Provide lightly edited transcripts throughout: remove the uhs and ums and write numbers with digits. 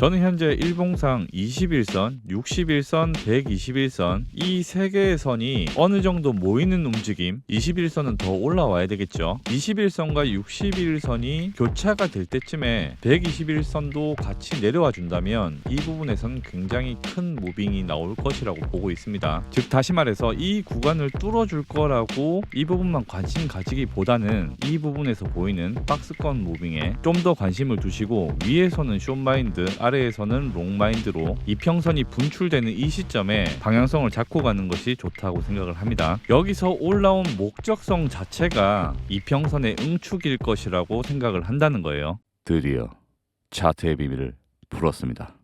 저는 현재 일봉상 21선, 61선, 121선 이 3개의 선이 어느 정도 모이는 움직임, 21선은 더 올라와야 되겠죠. 21선과 61선이 교차가 될 때쯤에 121선도 같이 내려와 준다면 이 부분에선 굉장히 큰 무빙이 나올 것이라고 보고 있습니다. 즉 다시 말해서 이 구간을 뚫어줄 거라고 이 부분만 관심 가지기보다는 이 부분에서 보이는 박스권 무빙에 좀 더 관심을 두시고 위에서는 숏마인드, 아래에서는 롱마인드로 이평선이 분출되는 이 시점에 방향성을 잡고 가는 것이 좋다고 생각을 합니다. 여기서 올라온 목적성 자체가 이평선의 응축일 것이라고 생각을 한다는 거예요. 드디어 차트의 비밀을 풀었습니다.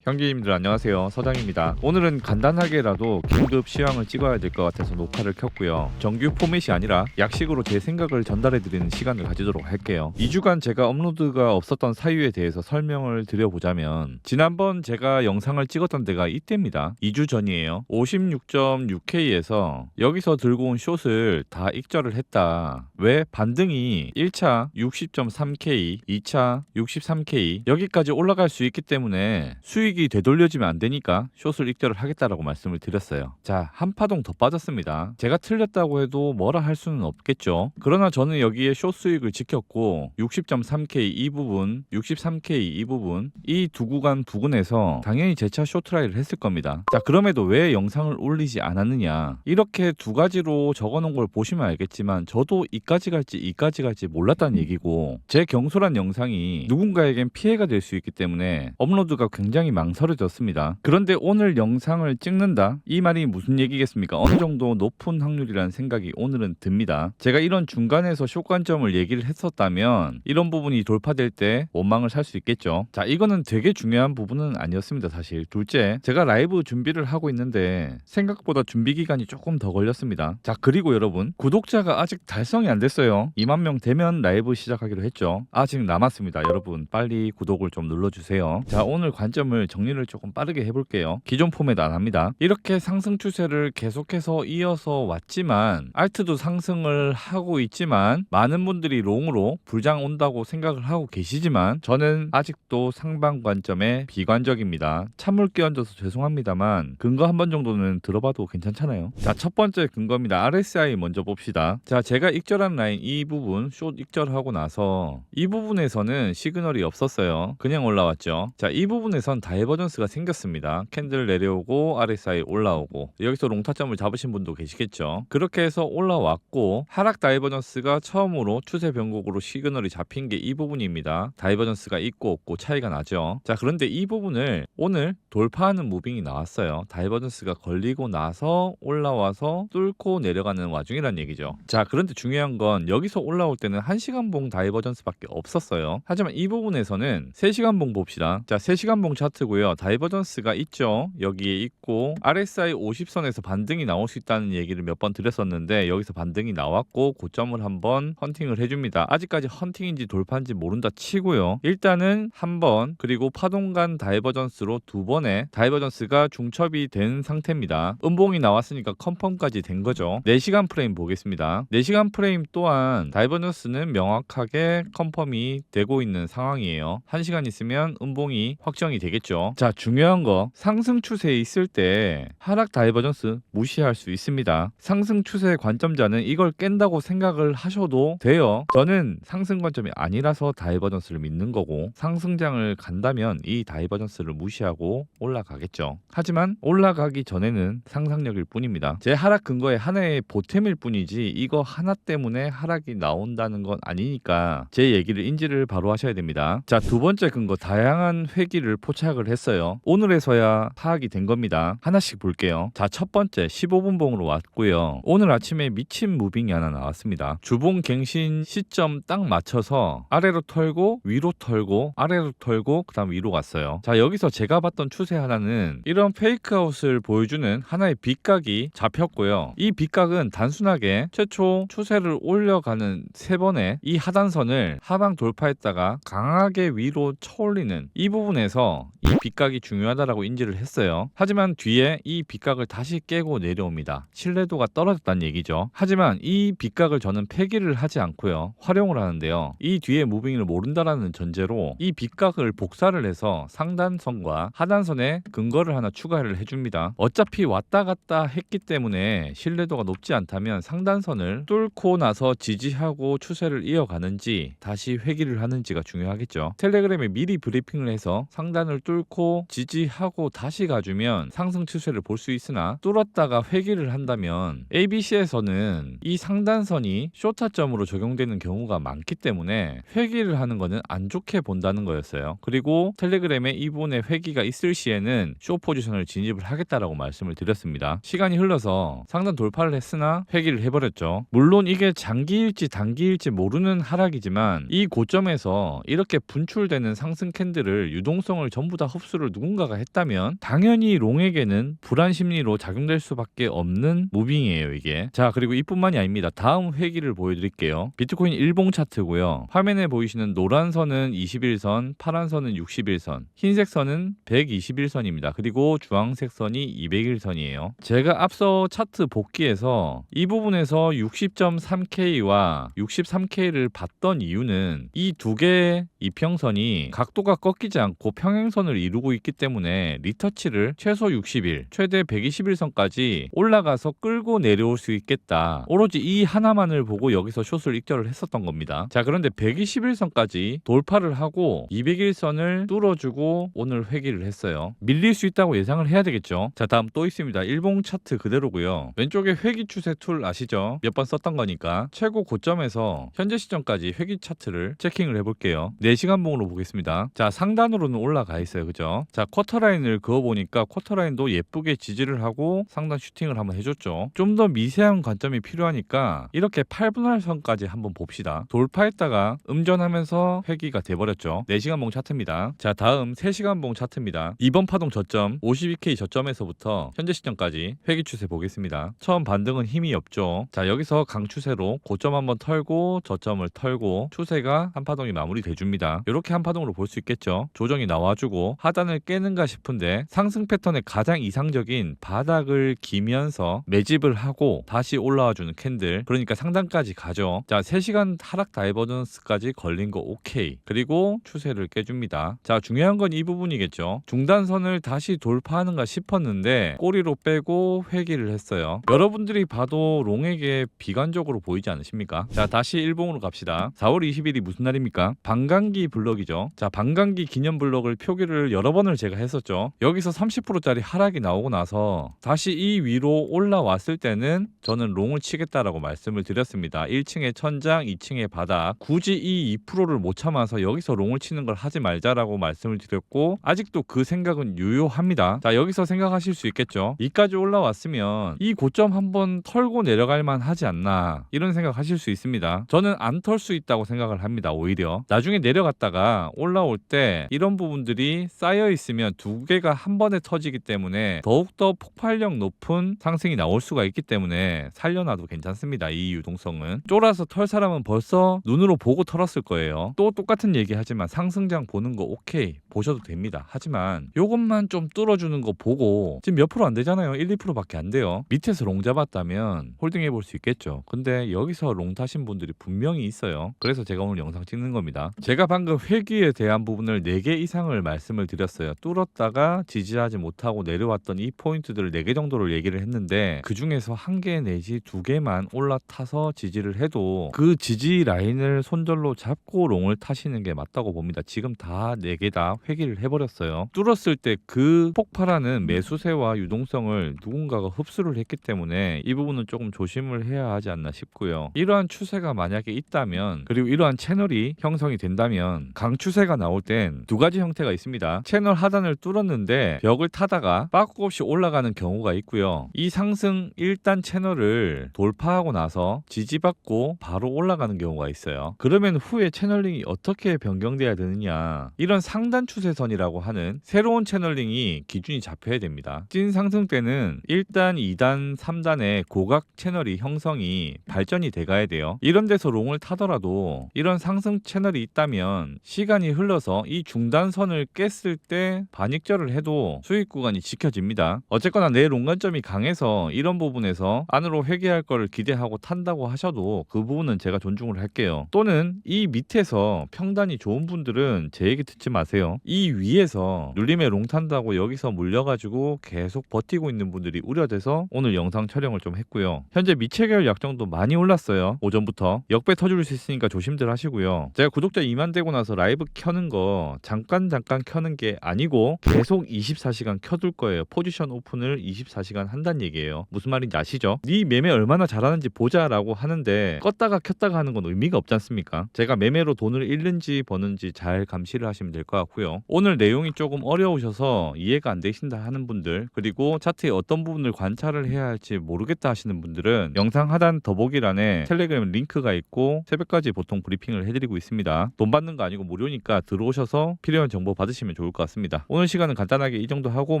형제님들 안녕하세요, 서장입니다. 오늘은 간단하게라도 긴급 시황을 찍어야 될 것 같아서 녹화를 켰고요. 정규 포맷이 아니라 약식으로 제 생각을 전달해드리는 시간을 가지도록 할게요. 2주간 제가 업로드가 없었던 사유에 대해서 설명을 드려보자면, 지난번 제가 영상을 찍었던 데가 이때입니다. 2주 전이에요. 56.6K에서 여기서 들고 온 숏을 다 익절을 했다. 왜? 반등이 1차 60.3K, 2차 63K 여기까지 올라갈 수 있기 때문에 수익이 되돌려지면 안 되니까 숏을 익절을 하겠다라고 말씀을 드렸어요. 자, 한 파동 더 빠졌습니다. 제가 틀렸다고 해도 뭐라 할 수는 없겠죠. 그러나 저는 여기에 숏 수익을 지켰고 60.3K 이 부분, 63K 이 부분, 이 두 구간 부근에서 당연히 재차 숏트라이를 했을 겁니다. 자, 그럼에도 왜 영상을 올리지 않았느냐, 이렇게 두 가지로 적어놓은 걸 보시면 알겠지만 저도 이까지 갈지 몰랐다는 얘기고, 제 경솔한 영상이 누군가에겐 피해가 될 수 있기 때문에 업로드가 굉장히 망설여졌습니다. 그런데 오늘 영상을 찍는다? 이 말이 무슨 얘기겠습니까? 어느 정도 높은 확률이라는 생각이 오늘은 듭니다. 제가 이런 중간에서 숏 관점을 얘기를 했었다면 이런 부분이 돌파될 때 원망을 살 수 있겠죠. 자, 이거는 되게 중요한 부분은 아니었습니다. 사실 둘째, 제가 라이브 준비를 하고 있는데 생각보다 준비 기간이 조금 더 걸렸습니다. 자, 그리고 여러분, 구독자가 아직 달성이 안 됐어요. 2만 명 되면 라이브 시작하기로 했죠. 아직 남았습니다. 여러분 빨리 구독을 좀 눌러주세요. 자, 오늘 관점을 정리를 조금 빠르게 해볼게요. 기존 포맷 안 합니다. 이렇게 상승 추세를 계속해서 이어서 왔지만, 알트도 상승을 하고 있지만 많은 분들이 롱으로 불장 온다고 생각을 하고 계시지만 저는 아직도 상방 관점에 비관적입니다. 찬물 끼얹어서 죄송합니다만 근거 한 번 정도는 들어봐도 괜찮잖아요. 자, 첫 번째 근거입니다. RSI 먼저 봅시다. 자, 제가 익절한 라인 이 부분 숏 익절하고 나서 이 부분에서는 시그널이 없었어요. 그냥 올라왔죠. 자, 이 부분에선 다이버전스가 생겼습니다. 캔들 내려오고 RSI 올라오고, 여기서 롱타점을 잡으신 분도 계시겠죠. 그렇게 해서 올라왔고 하락 다이버전스가 처음으로 추세 변곡으로 시그널이 잡힌 게 이 부분입니다. 다이버전스가 있고 없고 차이가 나죠. 자, 그런데 이 부분을 오늘 돌파하는 무빙이 나왔어요. 다이버전스가 걸리고 나서 올라와서 뚫고 내려가는 와중이란 얘기죠. 자, 그런데 중요한 건 여기서 올라올 때는 1시간 봉 다이버전스밖에 없었어요. 하지만 이 부분에서는 3시간 봉 봅시다. 자, 3시간 봉 차트고요. 다이버전스가 있죠. 여기에 있고 RSI 50선에서 반등이 나올 수 있다는 얘기를 몇 번 드렸었는데 여기서 반등이 나왔고 고점을 한번 헌팅을 해줍니다. 아직까지 헌팅인지 돌파인지 모른다 치고요. 일단은 한 번, 그리고 파동간 다이버전스로 2번의 다이버전스가 중첩이 된 상태입니다. 음봉이 나왔으니까 컨펌까지 된 거죠. 4시간 프레임 보겠습니다. 4시간 프레임 또한 다이버전스는 명확하게 컨펌이 되고 있는 상황이에요. 1시간 있으면 음봉이 확정이 되겠죠. 자, 중요한 거, 상승 추세에 있을 때 하락 다이버전스 무시할 수 있습니다. 상승 추세 관점자는 이걸 깬다고 생각을 하셔도 돼요. 저는 상승 관점이 아니라서 다이버전스를 믿는 거고, 상승장을 간다면 이 다이버전스를 무시하고 올라가겠죠. 하지만 올라가기 전에는 상상력일 뿐입니다. 제 하락 근거의 하나의 보탬일 뿐이지 이거 하나 때문에 하락이 나온다는 건 아니니까 제 얘기를 인지를 바로 하셔야 됩니다. 자, 두 번째 근거, 다양한 회기를 포착을 했어요. 오늘에서야 파악이 된 겁니다. 하나씩 볼게요. 자, 첫 번째 15분 봉으로 왔고요. 오늘 아침에 미친 무빙이 하나 나왔습니다. 주봉 갱신 시점 딱 맞춰서 아래로 털고 위로 털고 아래로 털고 그 다음 위로 갔어요. 자, 여기서 제가 봤던 추세 하나는 이런 페이크아웃을 보여주는 하나의 빗각이 잡혔고요. 이 빗각은 단순하게 최초 추세를 올려가는 3번의 이 하단선을 하방 돌파했다가 강하게 위로 쳐올리는 이 부분에서 이 빗각이 중요하다라고 인지를 했어요. 하지만 뒤에 이 빗각을 다시 깨고 내려옵니다. 신뢰도가 떨어졌다는 얘기죠. 하지만 이 빗각을 저는 폐기를 하지 않고요, 활용을 하는데요. 이 뒤에 무빙을 모른다라는 전제로 이 빗각을 복사를 해서 상단선과 하단선에 근거를 하나 추가를 해줍니다. 어차피 왔다 갔다 했기 때문에 신뢰도가 높지 않다면 상단선을 뚫고 나서 지지하고 추세를 이어가는지 다시 회귀를 하는지가 중요하겠죠. 텔레그램에 미리 브리핑을 해서 상단을 뚫고 지지하고 다시 가주면 상승 추세를 볼 수 있으나, 뚫었다가 회귀를 한다면 ABC에서는 이 상단선이 쇼타점으로 적용되는 경우가 많기 때문에 회귀를 하는 거는 안 좋게 본다는 거였어요. 그리고 텔레그램에 이 부분에 회귀가 있을 시에는 쇼 포지션을 진입을 하겠다라고 말씀을 드렸습니다. 시간이 흘러서 상단 돌파를 했으나 회귀를 해버렸죠. 물론 이게 장기일지 단기일지 모르는 하락이지만 이 고점에서 이렇게 분출되는 상승 캔들을 유동성을 전부 다 흡수를 누군가가 했다면 당연히 롱에게는 불안 심리로 작용될 수밖에 없는 무빙이에요, 이게. 자, 그리고 이뿐만이 아닙니다. 다음 회기를 보여드릴게요. 비트코인 일봉 차트고요. 화면에 보이시는 노란 선은 21선, 파란 선은 61선, 흰색 선은 121선입니다. 그리고 주황색 선이 201선이에요. 제가 앞서 차트 복귀해서 이 부분에서 60.3K와 63K를 봤던 이유는 이 두 개의 이평선이 각도가 꺾이지 않고 평행선을 이루고 있기 때문에 리터치를 최소 60일, 최대 121선까지 올라가서 끌고 내려올 수 있겠다, 오로지 이 하나만을 보고 여기서 숏을 익절을 했었던 겁니다. 자, 그런데 121선까지 돌파를 하고 201선을 뚫어주고 오늘 회귀를 했어요. 밀릴 수 있다고 예상을 해야 되겠죠. 자, 다음 또 있습니다. 일봉 차트 그대로고요. 왼쪽에 회귀 추세 툴 아시죠? 몇 번 썼던 거니까. 최고 고점에서 현재 시점까지 회귀 차트를 체킹을 해볼게요. 4시간 봉으로 보겠습니다. 자, 상단으로는 올라가 있어요, 그죠? 자, 쿼터라인을 그어보니까 쿼터라인도 예쁘게 지지를 하고 상단 슈팅을 한번 해줬죠. 좀 더 미세한 관점이 필요하니까 이렇게 8분할 선까지 한번 봅시다. 돌파했다가 음전하면서 회귀가 돼버렸죠. 4시간 봉 차트입니다. 자, 다음 3시간 봉 차트입니다. 이번 파동 저점 52K 저점에서부터 현재 시점까지 회귀 추세 보겠습니다. 처음 반등은 힘이 없죠. 자, 여기서 강추세로 고점 한번 털고 저점을 털고 추세가 한 파동이 마무리돼줍니다. 이렇게 한 파동으로 볼 수 있겠죠. 조정이 나와주고 하단을 깨는가 싶은데 상승 패턴의 가장 이상적인 바닥을 기면서 매집을 하고 다시 올라와주는 캔들, 그러니까 상단까지 가죠. 자, 3시간 하락 다이버전스까지 걸린 거 오케이. 그리고 추세를 깨줍니다. 자, 중요한 건 이 부분이겠죠. 중단선을 다시 돌파하는가 싶었는데 꼬리로 빼고 회귀를 했어요. 여러분들이 봐도 롱에게 비관적으로 보이지 않으십니까? 자, 다시 일봉으로 갑시다. 4월 20일이 무슨 날입니까? 반감기 블럭이죠. 자, 반감기 기념 블럭을 표기를 여러 번을 제가 했었죠. 여기서 30%짜리 하락이 나오고 나서 다시 이 위로 올라왔을 때는 저는 롱을 치겠다라고 말씀을 드렸습니다. 1층의 천장, 2층의 바닥, 굳이 이 2%를 못 참아서 여기서 롱을 치는 걸 하지 말자라고 말씀을 드렸고 아직도 그 생각은 유효합니다. 자, 여기서 생각하실 수 있겠죠. 이까지 올라왔으면 이 고점 한번 털고 내려갈 만 하지 않나, 이런 생각 하실 수 있습니다. 저는 안 털 수 있다고 생각을 합니다. 오히려 나중에 내려갔다가 올라올 때 이런 부분들이 쌓여 있으면 두 개가 한 번에 터지기 때문에 더욱더 폭발력 높은 상승이 나올 수가 있기 때문에 살려놔도 괜찮습니다. 이 유동성은 쫄아서 털 사람은 벌써 눈으로 보고 털었을 거예요. 또 똑같은 얘기 하지만 상승장 보는 거 오케이, 보셔도 됩니다. 하지만 요것만 좀 뚫어주는 거 보고, 지금 몇 프로 안 되잖아요. 1, 2%밖에 안 돼요. 밑에서 롱 잡았다면 홀딩 해볼 수 있겠죠. 근데 여기서 롱 타신 분들이 분명히 있어요. 그래서 제가 오늘 영상 찍는 겁니다. 제가 방금 회귀에 대한 부분을 4개 이상을 말씀을 드렸어요. 뚫었다가 지지하지 못하고 내려왔던 이 포인트들을 4개 정도를 얘기를 했는데 그 중에서 1개 내지 2개만 올라타서 지지를 해도 그 지지 라인을 손절로 잡고 롱을 타시는 게 맞다고 봅니다. 지금 다 4개 다 회귀를 해버렸어요. 뚫었을 때 그 폭발하는 매수세와 유동성을 누군가가 흡수를 했기 때문에 이 부분은 조금 조심을 해야 하지 않나 싶고요. 이러한 추세가 만약에 있다면, 그리고 이러한 채널이 형성이 된다면, 강추세가 나올 땐 2가지 형태가 있습니다. 채널 하단을 뚫었는데 벽을 타다가 빠꾸 없이 올라가는 경우가 있고요. 이 상승 1단 채널을 돌파하고 나서 지지받고 바로 올라가는 경우가 있어요. 그러면 후에 채널링이 어떻게 변경돼야 되느냐, 이런 상단 추세선이라고 하는 새로운 채널링이 기준이 잡혀야 됩니다. 찐 상승 때는 1단, 2단, 3단의 고각 채널이 형성이 발전이 돼가야 돼요. 이런 데서 롱을 타더라도 이런 상승 채널이 있다면 시간이 흘러서 이 중단선을 했을 때 반익절을 해도 수익 구간이 지켜집니다. 어쨌거나 내 롱관점이 강해서 이런 부분에서 안으로 회귀할 거를 기대하고 탄다고 하셔도 그 부분은 제가 존중을 할게요. 또는 이 밑에서 평단이 좋은 분들은 제 얘기 듣지 마세요. 이 위에서 눌림에 롱 탄다고 여기서 물려가지고 계속 버티고 있는 분들이 우려돼서 오늘 영상 촬영을 좀 했고요. 현재 미체결 약정도 많이 올랐어요. 오전부터 역배 터질 수 있으니까 조심들 하시고요. 제가 구독자 2만 되고 나서 라이브 켜는 거 잠깐 켜는 게 아니고 계속 24시간 켜둘 거예요. 포지션 오픈을 24시간 한다는 얘기예요. 무슨 말인지 아시죠? 네 매매 얼마나 잘하는지 보자라고 하는데 껐다가 켰다가 하는 건 의미가 없지 않습니까? 제가 매매로 돈을 잃는지 버는지 잘 감시를 하시면 될 것 같고요. 오늘 내용이 조금 어려우셔서 이해가 안 되신다 하는 분들, 그리고 차트의 어떤 부분을 관찰을 해야 할지 모르겠다 하시는 분들은 영상 하단 더보기란에 텔레그램 링크가 있고 새벽까지 보통 브리핑을 해드리고 있습니다. 돈 받는 거 아니고 무료니까 들어오셔서 필요한 정보 받으시면 좋을 것 같습니다. 오늘 시간은 간단하게 이 정도 하고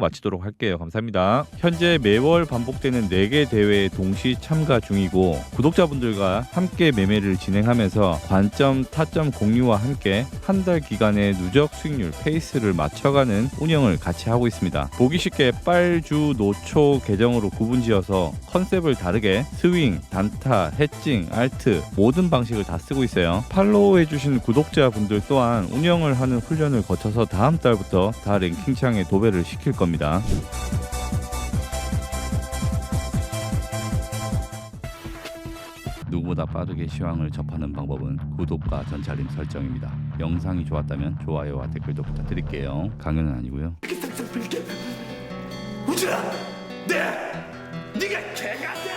마치도록 할게요. 감사합니다. 현재 매월 반복되는 4개 대회에 동시 참가 중이고 구독자분들과 함께 매매를 진행하면서 관점, 타점 공유와 함께 한 달 기간의 누적 수익률 페이스를 맞춰가는 운영을 같이 하고 있습니다. 보기 쉽게 빨주, 노초 계정으로 구분지어서 컨셉을 다르게 스윙, 단타, 해칭, 알트 모든 방식을 다 쓰고 있어요. 팔로우해주신 구독자분들 또한 운영을 하는 훈련을 거쳐서 다음 달부터 다 랭킹창에 도배를 시킬 겁니다. 누구보다 빠르게 시황을 접하는 방법은 구독과 전체 알림 설정입니다. 영상이 좋았다면 좋아요와 댓글도 부탁드릴게요. 강연은 아니고요. 우주야, 네가 개가 돼.